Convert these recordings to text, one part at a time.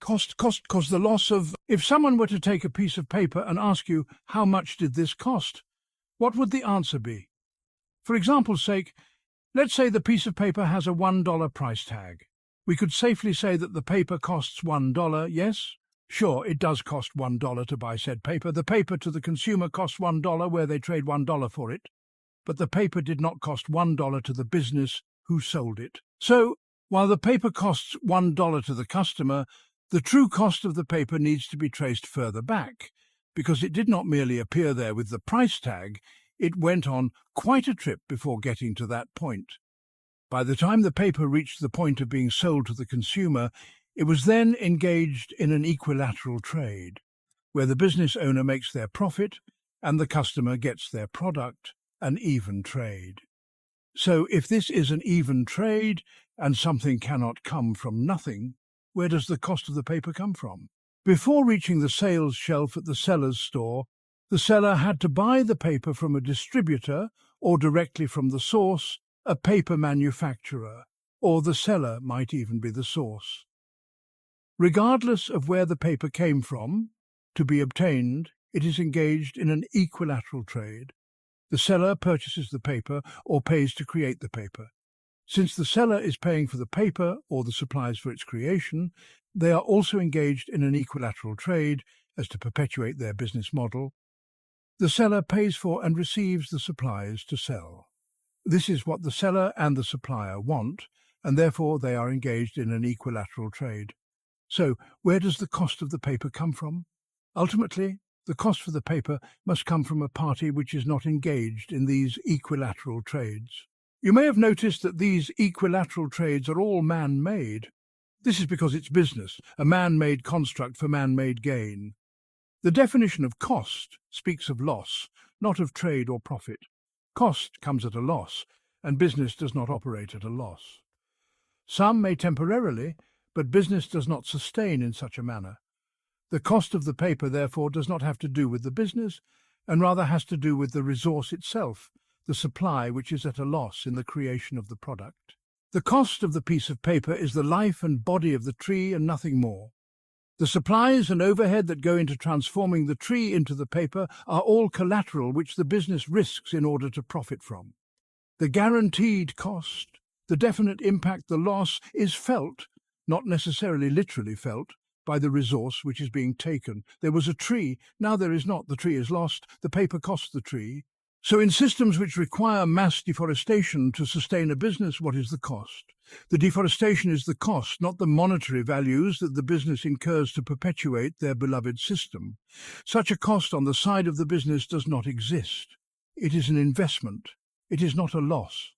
Cost, the loss of... If someone were to take a piece of paper and ask you, how much did this cost? What would the answer be? For example's sake, let's say the piece of paper has a $1 price tag. We could safely say that the paper costs $1, yes? Sure, it does cost $1 to buy said paper. The paper to the consumer costs $1 where they trade $1 for it. But the paper did not cost $1 to the business who sold it. So, while the paper costs $1 to the customer, the true cost of the paper needs to be traced further back, because it did not merely appear there with the price tag, it went on quite a trip before getting to that point. By the time the paper reached the point of being sold to the consumer, it was then engaged in an equilateral trade, where the business owner makes their profit and the customer gets their product, an even trade. So if this is an even trade and something cannot come from nothing, where does the cost of the paper come from? Before reaching the sales shelf at the seller's store, the seller had to buy the paper from a distributor or directly from the source, a paper manufacturer, or the seller might even be the source. Regardless of where the paper came from, to be obtained, it is engaged in an equilateral trade. The seller purchases the paper or pays to create the paper. Since the seller is paying for the paper or the supplies for its creation, they are also engaged in an equilateral trade as to perpetuate their business model. The seller pays for and receives the supplies to sell. This is what the seller and the supplier want, and therefore they are engaged in an equilateral trade. So, where does the cost of the paper come from? Ultimately, the cost for the paper must come from a party which is not engaged in these equilateral trades. You may have noticed that these equilateral trades are all man-made. This is because it's business, a man-made construct for man-made gain. The definition of cost speaks of loss, not of trade or profit. Cost comes at a loss, and business does not operate at a loss. Some may temporarily, but business does not sustain in such a manner. The cost of the paper, therefore, does not have to do with the business, and rather has to do with the resource itself, the supply which is at a loss in the creation of the product. The cost of the piece of paper is the life and body of the tree and nothing more. The supplies and overhead that go into transforming the tree into the paper are all collateral which the business risks in order to profit from. The guaranteed cost, the definite impact, the loss, is felt, not necessarily literally felt, by the resource which is being taken. There was a tree, now there is not, the tree is lost, the paper cost the tree. So in systems which require mass deforestation to sustain a business, what is the cost? The deforestation is the cost, not the monetary values that the business incurs to perpetuate their beloved system. Such a cost on the side of the business does not exist. It is an investment. It is not a loss.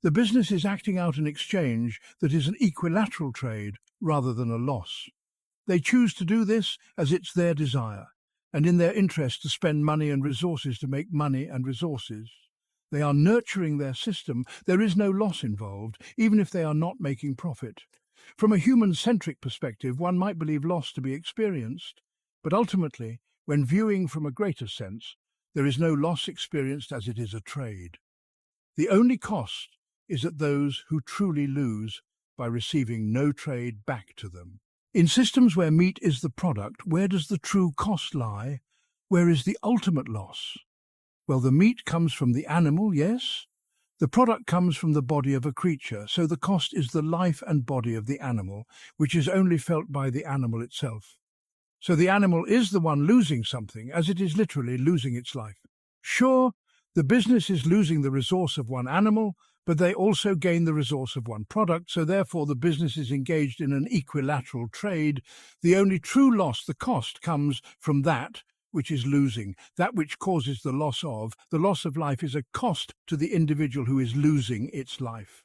The business is acting out an exchange that is an equilateral trade rather than a loss. They choose to do this as it's their desire, and in their interest to spend money and resources to make money and resources. They are nurturing their system. There is no loss involved, even if they are not making profit. From a human-centric perspective, one might believe loss to be experienced, but ultimately, when viewing from a greater sense, there is no loss experienced as it is a trade. The only cost is that those who truly lose by receiving no trade back to them. In systems where meat is the product, where does the true cost lie? Where is the ultimate loss? Well, the meat comes from the animal, yes. The product comes from the body of a creature, so the cost is the life and body of the animal, which is only felt by the animal itself. So the animal is the one losing something, as it is literally losing its life. Sure, the business is losing the resource of one animal, but they also gain the resource of one product, so therefore the business is engaged in an equilateral trade. The only true loss, the cost, comes from that which is losing, that which causes the loss of. The loss of life is a cost to the individual who is losing its life.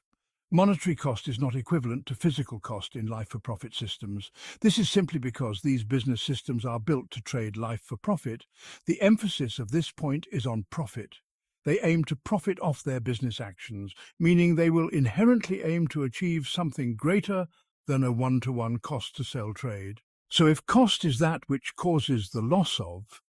Monetary cost is not equivalent to physical cost in life-for-profit systems. This is simply because these business systems are built to trade life for profit. The emphasis of this point is on profit. They aim to profit off their business actions, meaning they will inherently aim to achieve something greater than a one-to-one cost-to-sell trade. So if cost is that which causes the loss of,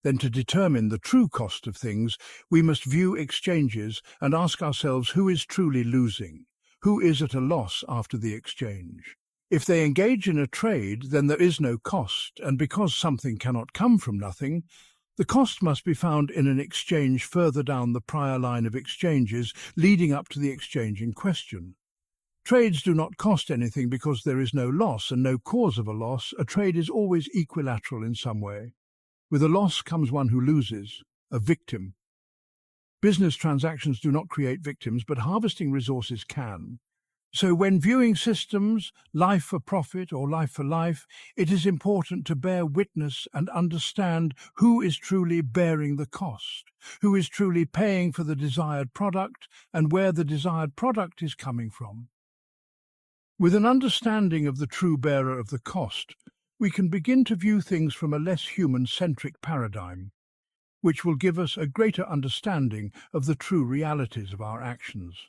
then to determine the true cost of things, we must view exchanges and ask ourselves who is truly losing, who is at a loss after the exchange. If they engage in a trade, then there is no cost, and because something cannot come from nothing, the cost must be found in an exchange further down the prior line of exchanges leading up to the exchange in question. Trades do not cost anything because there is no loss and no cause of a loss. A trade is always equilateral in some way. With a loss comes one who loses, a victim. Business transactions do not create victims, but harvesting resources can. So when viewing systems, life for profit or life for life, it is important to bear witness and understand who is truly bearing the cost, who is truly paying for the desired product, and where the desired product is coming from. With an understanding of the true bearer of the cost, we can begin to view things from a less human-centric paradigm, which will give us a greater understanding of the true realities of our actions.